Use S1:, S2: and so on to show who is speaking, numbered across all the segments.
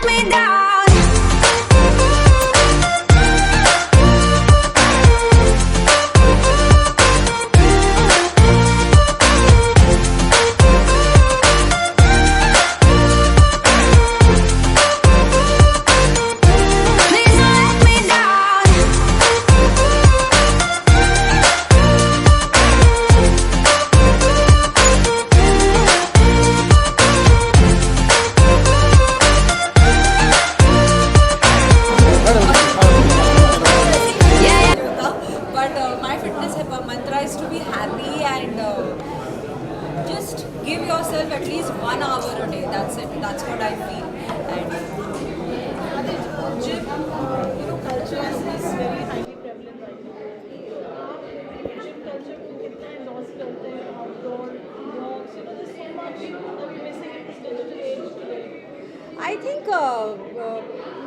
S1: me yourself at least 1 hour a day. That's it. That's what I feel. And
S2: Gym, culture is very highly prevalent right now. आप gym culture को कितना endorse करते हैं? Outdoor walks, there's so much that we're missing in this digital age today.
S1: I think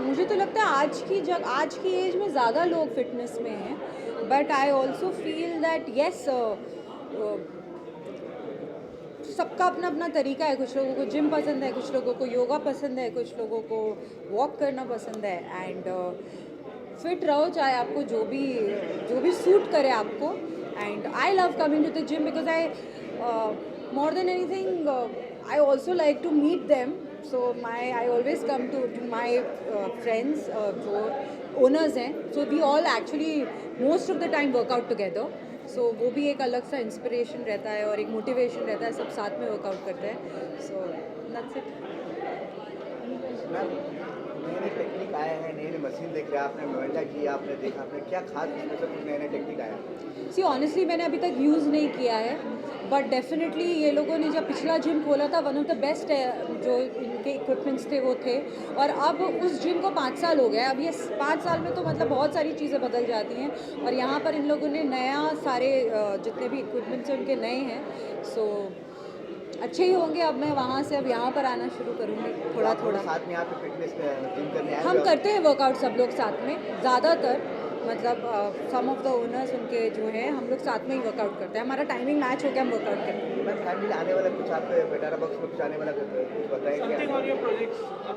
S1: मुझे तो लगता है आज की एज में ज़्यादा लोग फिटनेस में हैं, but I also feel that yes, सबका अपना अपना तरीका है. कुछ लोगों को जिम पसंद है, कुछ लोगों को योगा पसंद है, कुछ लोगों को वॉक करना पसंद है. एंड फिट रहो, चाहे आपको जो भी सूट करे आपको. And I love coming to the gym because I more than anything I also like to meet them. So I always come to my friends जो ओनर्स हैं. So we all actually most of the time workout together. So वो भी एक अलग सा inspiration रहता है और एक मोटिवेशन रहता है. सब साथ में वर्कआउट करते हैं. So that's it.
S3: मैम, नए टेक्निक आए हैं, नई मशीन देख रहे हैं आपने, मोमेंटा किया आपने, देखा आपने, क्या खास इसमें से कुछ नए टेक्निक आया?
S1: सी ऑनेस्टली मैंने अभी तक यूज़ नहीं किया है, बट डेफिनेटली ये लोगों ने जब पिछला जिम खोला था, वन ऑफ द बेस्ट जो इनके इक्विपमेंट्स थे वो थे. और अब उस जिम को 5 साल हो गए. अब ये 5 साल में तो मतलब बहुत सारी चीज़ें बदल जाती हैं. और यहाँ पर इन लोगों ने नया सारे जितने भी इक्विपमेंट्स हैं उनके नए हैं. सो अच्छे ही होंगे. अब मैं वहाँ से अब यहाँ पर आना शुरू करूँगी थोड़ा थोड़ा.
S3: साथ में यहाँ पे फिटनेस जिम करने आए
S1: हम करते हैं वर्कआउट सब लोग साथ में, ज़्यादातर मतलब सम ऑफ द ओनर्स उनके जो हैं, हम लोग साथ में ही वर्कआउट करते हैं. हमारा टाइमिंग मैच हो गया, हम वर्कआउट करते हैं.
S3: मैं फैमिली आने वाला कुछ आप बेटारा बॉक्स में कुछ आने वाला कुछ बताएंगे?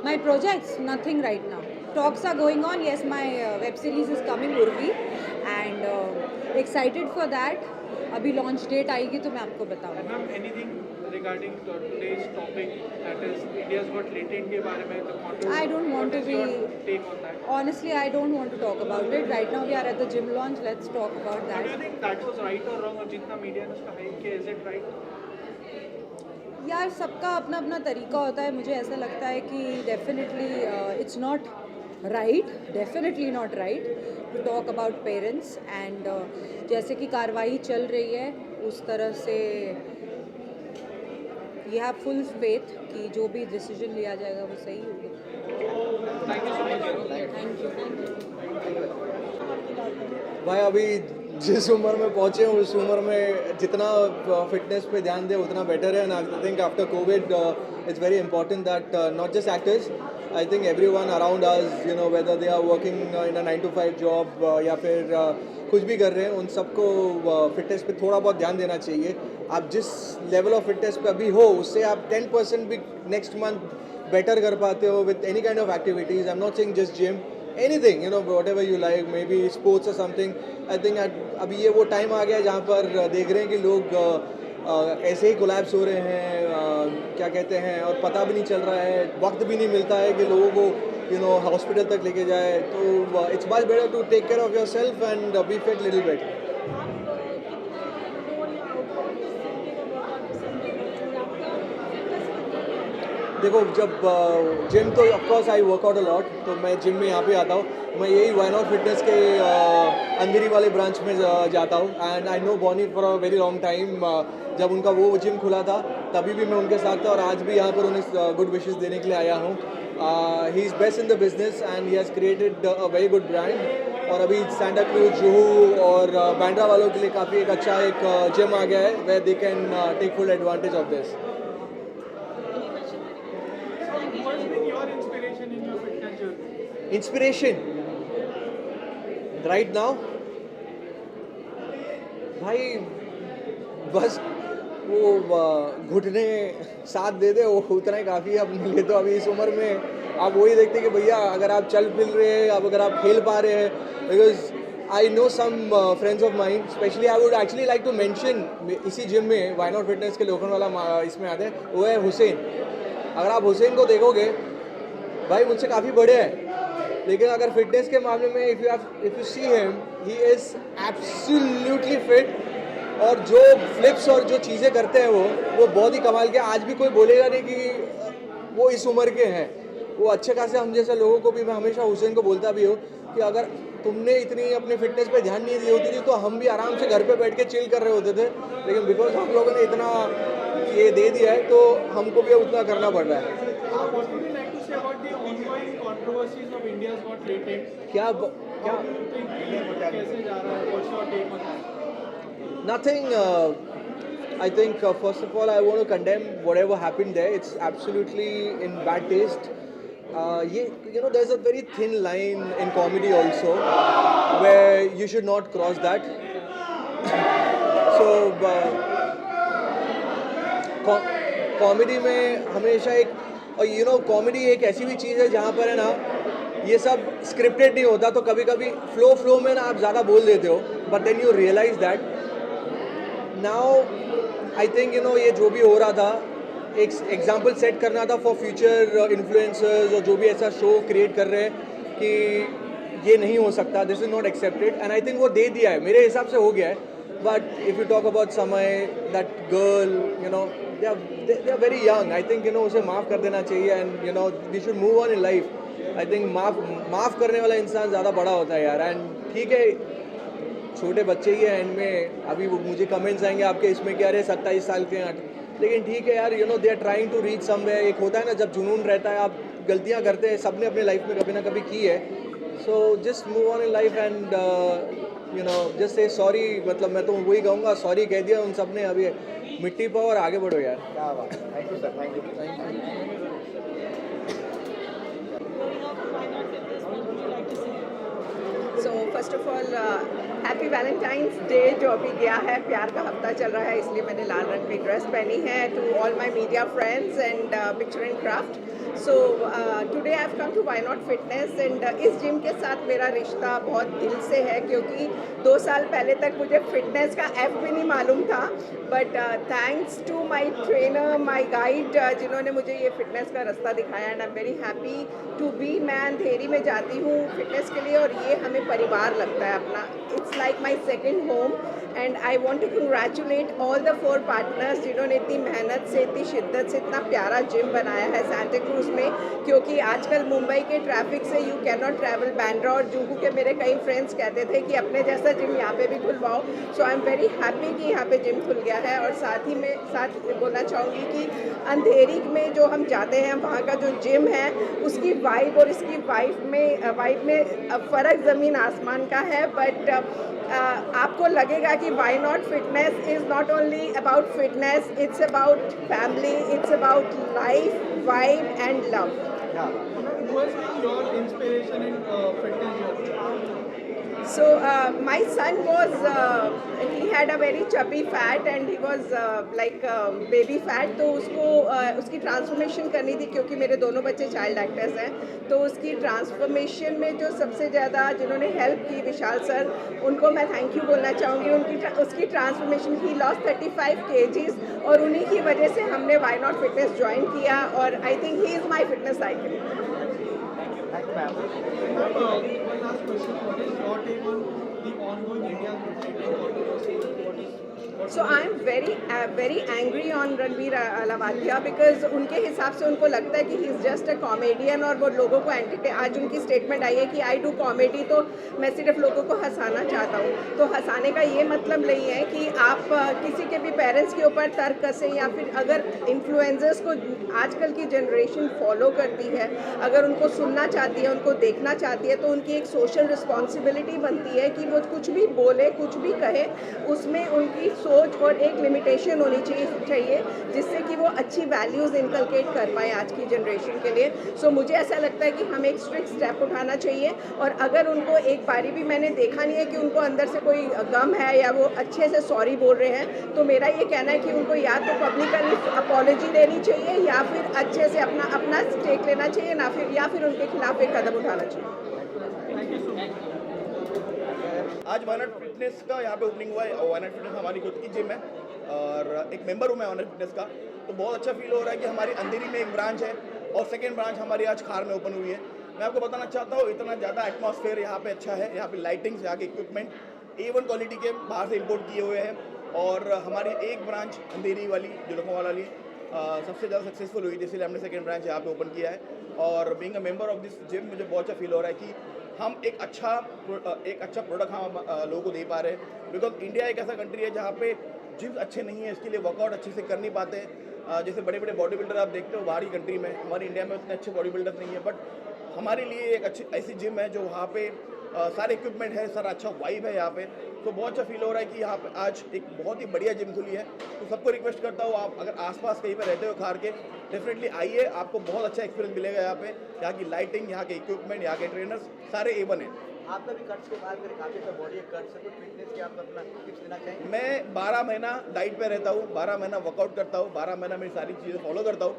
S1: My projects, nothing right now. Talks are going on. Yes, my web series is coming, Urvi, and excited for that. अभी लॉन्च डेट आएगी तो मैं आपको बताऊँगी.
S4: Ma'am, anything regarding today's topic that is India's got latent के बारे में तो
S1: I don't want to be.
S4: Take on that?
S1: Honestly, I don't want to talk about it right now. We are at the gym launch. Let's talk about
S4: do you
S1: that.
S4: Think that was right और wrong? और जितना media ने उसका hype किया, is it right?
S1: यार सबका अपना अपना तरीका होता है. मुझे ऐसा लगता है कि definitely it's not right, definitely not right to talk about parents. And जैसे कि कार्रवाई चल रही है उस तरह से यू हैव फुल फेथ कि जो भी डिसीजन लिया जाएगा वो सही होगा.
S4: Thank you so much.
S1: Thank you.
S5: भाई अभी जिस उम्र में पहुँचे हैं उस उम्र में जितना फिटनेस पे ध्यान दें उतना बेटर है. And I think after covid it's very important that not just actors, I think everyone around us, whether they are working in a 9 to 5 job या फिर कुछ भी कर रहे हैं, उन सबको फिटनेस पे थोड़ा बहुत ध्यान देना चाहिए. आप जिस लेवल ऑफ फिटनेस पे अभी हो उससे आप 10% भी नेक्स्ट मंथ बेटर कर पाते हो with any kind of activities. I am not saying just gym, anything, whatever you like, maybe sports or something. I think अभी ये वो टाइम आ गया है जहाँ पर देख रहे हैं कि लोग ऐसे ही कोलैप्स हो रहे हैं, क्या कहते हैं, और पता भी नहीं चल रहा है, वक्त भी नहीं मिलता है कि लोगों को हॉस्पिटल तक लेके जाए. तो it's much better to take care of your self and be fit little bit. देखो, जब जिम तो of course I workout a lot, तो मैं जिम में यहाँ पे आता हूँ. मैं यही वाई नॉट फिटनेस के अंधेरी वाले ब्रांच में जाता हूँ. And I know Bonnie for a very long time. जब उनका वो जिम खुला था तभी भी मैं उनके साथ था और आज भी यहाँ पर उन्हें गुड विशेस देने के लिए आया हूँ. He is best in the business and he has created a very good brand. और अभी सैंटा क्रूज, जुहू और बैंड्रा वालों के लिए काफ़ी एक अच्छा एक जिम आ गया है where they can take full advantage of this.
S4: What's been your inspiration in your fitness journey?
S5: Inspiration right now भाई, बस वो घुटने साथ दे दे वो उतना ही काफ़ी है अपने लिए. तो अभी इस उम्र में आप वही देखते हैं कि भैया अगर आप चल फिर रहे हैं, अब अगर आप खेल पा रहे हैं, because I know some friends of mind, specially I would actually like to mention इसी जिम में वाई नॉट फिटनेस के लोखंड वाला इसमें आते हैं, वो है हुसैन. अगर आप हुसैन को देखोगे भाई मुझसे काफ़ी बड़े हैं, लेकिन अगर फिटनेस के मामले में if you see him, he is absolutely fit. और जो फ्लिप्स और जो चीज़ें करते हैं वो बहुत ही कमाल के. आज भी कोई बोलेगा नहीं कि वो इस उम्र के हैं. वो अच्छे खासे हम जैसे लोगों को भी, मैं हमेशा हुसैन को बोलता भी हूँ कि अगर तुमने इतनी अपने फिटनेस पे ध्यान नहीं दी होती थी तो हम भी आराम से घर पे बैठ के चिल कर रहे होते थे. लेकिन बिकॉज हम लोगों ने इतना ये दे दिया है तो हमको भी उतना करना पड़ रहा है.
S4: What would you like to say about the ongoing controversies of India's Got Talent?
S5: क्या
S4: How do you think कैसे जा रहा है? What's your take on that?
S5: Nothing. I think first of all I want to condemn whatever happened there. It's absolutely in bad taste. There's a very thin line in comedy also, where you should not cross that. So comedy में हमेशा एक, और comedy एक ऐसी भी चीज़ है जहाँ पर है ना, ये सब स्क्रिप्टेड नहीं होता, तो कभी कभी फ्लो में ना आप ज़्यादा बोल देते हो, but then you realize that. Now I think ये जो भी हो रहा था, एक एग्जाम्पल सेट करना था फॉर फ्यूचर इन्फ्लुएंसर्स और जो भी ऐसा शो क्रिएट कर रहे हैं कि ये नहीं हो सकता, this is not accepted. And I think वो दे दिया है, मेरे हिसाब से हो गया है. But if you talk about Samay, that girl, they are very young. I think उसे माफ़ कर देना चाहिए. And we should move on in life. I think माफ़ करने वाला इंसान ज़्यादा बड़ा होता है यार. एंड ठीक है, छोटे बच्चे ही हैं एंड में. अभी मुझे कमेंट्स आएंगे आपके इसमें कि अरे 27 साल के हैं, लेकिन ठीक है यार, they are trying to reach somewhere. एक होता है ना, जब जुनून रहता है, आप गलतियाँ करते हैं, सबने अपने लाइफ में कभी ना कभी की है. So just move on in life and just say sorry. मतलब मैं तो वही कहूँगा, सॉरी कह दिया उन सब ने, अभी मिट्टी पाओ और आगे बढ़ो यार.
S3: क्या बात. Thank you sir. Thank you.
S2: Growing up, why not fitness? What would you like to say?
S6: So first of all happy Valentine's day जो अभी गया है. प्यार का हफ्ता चल रहा है, इसलिए मैंने लाल रंग की ड्रेस पहनी है. To all my media friends and picture and craft. So today I have come to Why Not Fitness. And इस जिम के साथ मेरा रिश्ता बहुत दिल से है, क्योंकि 2 साल पहले तक मुझे फिटनेस का एफ भी नहीं मालूम था. But thanks to my trainer, my guide, जिन्होंने मुझे ये फिटनेस का रास्ता दिखाया. And I am very happy to be. मैं अंधेरी में जाती हूँ फिटनेस के लिए, और ये हमें परिवार लगता है अपना. It's like my second home. And I want to congratulate all the 4 partners जिन्होंने इतनी मेहनत से, इतनी शिद्दत से इतना प्यारा जिम बनाया है सांता क्रूज में. क्योंकि आजकल मुंबई के ट्रैफिक से you can not travel. Bandra और जुहू के मेरे कई फ्रेंड्स कहते थे कि अपने जैसा जिम यहाँ पे भी खुलवाओ. सो आई एम वेरी हैप्पी कि यहाँ पे जिम खुल गया है. और साथ बोलना चाहूँगी कि अंधेरी में जो हम जाते हैं, वहाँ का जो जिम है, उसकी वाइब और इसकी वाइब में फ़र्क ज़मीन आसमान का है. बट आपको लगेगा कि Why Not Fitness is not only about fitness, it's about family, it's about life, vibe and love.
S3: क्या बात.
S4: Who has been your inspiration in fitness journey?
S6: So my son was, he had a very chubby fat and he was like baby fat. तो उसको उसकी transformation करनी थी, क्योंकि मेरे दोनों बच्चे चाइल्ड एक्टर्स हैं. तो उसकी ट्रांसफॉर्मेशन में जो सबसे ज़्यादा जिन्होंने हेल्प की, विशाल सर, उनको मैं थैंक यू बोलना चाहूँगी. उसकी ट्रांसफॉर्मेशन, ही लॉस्ट 35 kgs, और उन्हीं की वजह से हमने वाई नॉट फिटनेस ज्वाइन किया. और I think he is my fitness icon.
S3: Thank you ma'am.
S4: One last question. What is your take on the ongoing India's Got Talent controversy?
S6: So I am very angry on Ranveer अलावालिया, because उनके हिसाब से उनको लगता है कि he is just a comedian, और वो लोगों को एंटरटेन. आज उनकी स्टेटमेंट आई है कि आई डू कॉमेडी, तो मैं सिर्फ लोगों को हंसाना चाहता हूँ. तो हंसाने का ये मतलब नहीं है कि आप किसी के भी पेरेंट्स के ऊपर तर्क कसें, या फिर अगर इन्फ्लुएंसर्स को आजकल की जनरेशन फॉलो करती है, अगर उनको सुनना चाहती है, उनको देखना चाहती है, तो उनकी एक सोशल रिस्पॉन्सिबिलिटी बनती है कि वो कुछ भी बोले, कुछ भी कहे, उसमें उनकी सोच और एक लिमिटेशन होनी चाहिए जिससे कि वो अच्छी वैल्यूज़ इनकलकेट कर पाए आज की जनरेशन के लिए. सो मुझे ऐसा लगता है कि हमें एक स्ट्रिक्ट स्टेप उठाना चाहिए. और अगर उनको एक बारी भी मैंने देखा नहीं है कि उनको अंदर से कोई गम है या वो अच्छे से सॉरी बोल रहे हैं, तो मेरा ये कहना है कि उनको या तो पब्लिकली अपॉलॉजी देनी चाहिए, या फिर अच्छे से अपना स्टेक लेना चाहिए, या फिर उनके खिलाफ एक कदम उठाना चाहिए.
S7: आज वाई नॉट फिटनेस का यहाँ पे ओपनिंग हुआ है. और वाई नॉट फिटनेस हमारी खुद की जिम है और एक मेंबर हूँ मैं वाई नॉट फिटनेस का. तो बहुत अच्छा फील हो रहा है कि हमारी अंधेरी में एक ब्रांच है और सेकंड ब्रांच हमारी आज खार में ओपन हुई है. मैं आपको बताना चाहता हूँ, इतना ज़्यादा एटमॉस्फेयर यहाँ पे अच्छा है. यहाँ पे लाइटिंग्स, यहाँ के इक्विपमेंट A1 क्वालिटी के बाहर से इंपोर्ट किए हुए हैं. और हमारी एक ब्रांच अंधेरी वाली, जो लखनऊ वाली, सबसे ज़्यादा सक्सेसफुल हुई थी, इसलिए हमने सेकंड ब्रांच यहाँ पे ओपन किया है. और being a member of this gym मुझे बहुत अच्छा फील हो रहा है कि हम एक अच्छा प्रोडक्ट हम लोगों को दे पा रहे हैं. बिकॉज इंडिया एक ऐसा कंट्री है जहाँ पे जिम्स अच्छे नहीं हैं, इसके लिए वर्कआउट अच्छे से कर नहीं पाते हैं। जैसे बड़े बड़े बॉडी बिल्डर आप देखते हो बाहरी कंट्री में, हमारी इंडिया में उतने अच्छे बॉडी बिल्डर नहीं है, बट हमारे लिए एक अच्छी ऐसी जिम है जो वहाँ पे सारे इक्विपमेंट है, सारा अच्छा वाइब है यहाँ पे। तो बहुत अच्छा फील हो रहा है कि यहाँ पे आज एक बहुत ही बढ़िया जिम खुली है। तो सबको रिक्वेस्ट करता हूँ, आप अगर आसपास कहीं पे रहते हो खार के, डेफिनेटली आइए, आपको बहुत अच्छा एक्सपीरियंस मिलेगा यहाँ पे। यहाँ की लाइटिंग, यहाँ के इक्विपमेंट, यहाँ के ट्रेनर्स सारे A1 हैं।
S3: आपका भी कट्स के बाद फिर काफ़ी सब बॉडी कट्स है, कुछ फिटनेस के आप अपना टिप्स देना चाहेंगे?
S7: मैं 12 महीना डाइट पे रहता हूँ, 12 महीना वर्कआउट करता हूँ, 12 महीना मेरी सारी चीज़ें फॉलो करता हूँ।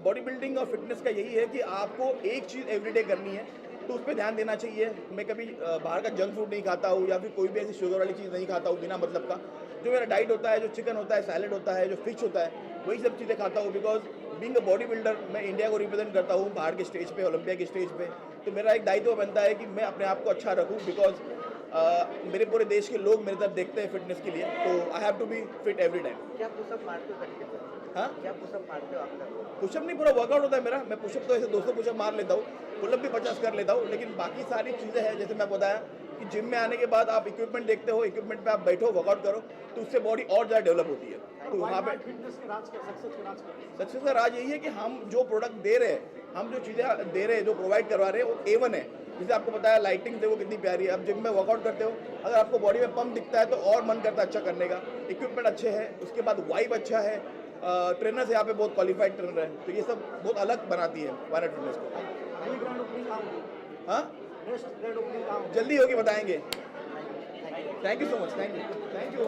S7: बॉडी बिल्डिंग और फिटनेस का यही है कि आपको एक चीज़ एवरीडे करनी है, तो उस पर ध्यान देना चाहिए। मैं कभी बाहर का जंक फूड नहीं खाता हूँ या फिर कोई भी ऐसी शुगर वाली चीज़ नहीं खाता हूँ बिना मतलब का। जो मेरा डाइट होता है, जो चिकन होता है, सैलेड होता है, जो फिश होता है, वही सब चीज़ें खाता हूँ। Because being a body builder मैं इंडिया को रिप्रेजेंट करता हूँ बाहर के स्टेज पे, ओलंपिया के स्टेज पे। तो मेरा एक दायित्व बनता है कि मैं अपने आप को अच्छा रखूँ, बिकॉज मेरे पूरे देश के लोग मेरे तरफ देखते हैं फिटनेस के लिए। तो I have to be fit every time.
S3: क्या पुशअप मारते हो तरीके से?
S7: हाँ,
S3: क्या पुशअप मारते हो आप तक?
S7: पुशअप नहीं, पूरा वर्कआउट होता है मेरा। मैं पुशअप तो ऐसे 200 पुशअप मार लेता हूँ, पुलअप भी 50 कर लेता हूँ, लेकिन बाकी सारी चीज़ें हैं जैसे मैं बताया कि जिम में आने के बाद आप इक्विपमेंट देखते हो, इक्विपमेंट पे आप बैठो, वर्कआउट करो, तो उससे बॉडी और ज़्यादा डेवलप होती है। तो वहाँ पे सक्सेस का राज यही है कि हम जो प्रोडक्ट दे रहे हैं, हम जो चीज़ें दे रहे हैं, जो प्रोवाइड करवा रहे हैं, वो A1 है। जैसे आपको बताया लाइटिंग देखो कितनी प्यारी है। अब जिम में वर्कआउट करते हो, अगर आपको बॉडी में पंप दिखता है तो और मन करता है अच्छा करने का। इक्विपमेंट अच्छे हैं, उसके बाद वाइब अच्छा है, ट्रेनर्स यहाँ पे बहुत क्वालिफाइड ट्रेनर हैं, तो ये सब बहुत अलग बनाती है वायनाड फिटनेस को। हाँ, जल्दी होगी बताएंगे। Thank you so much, thank you.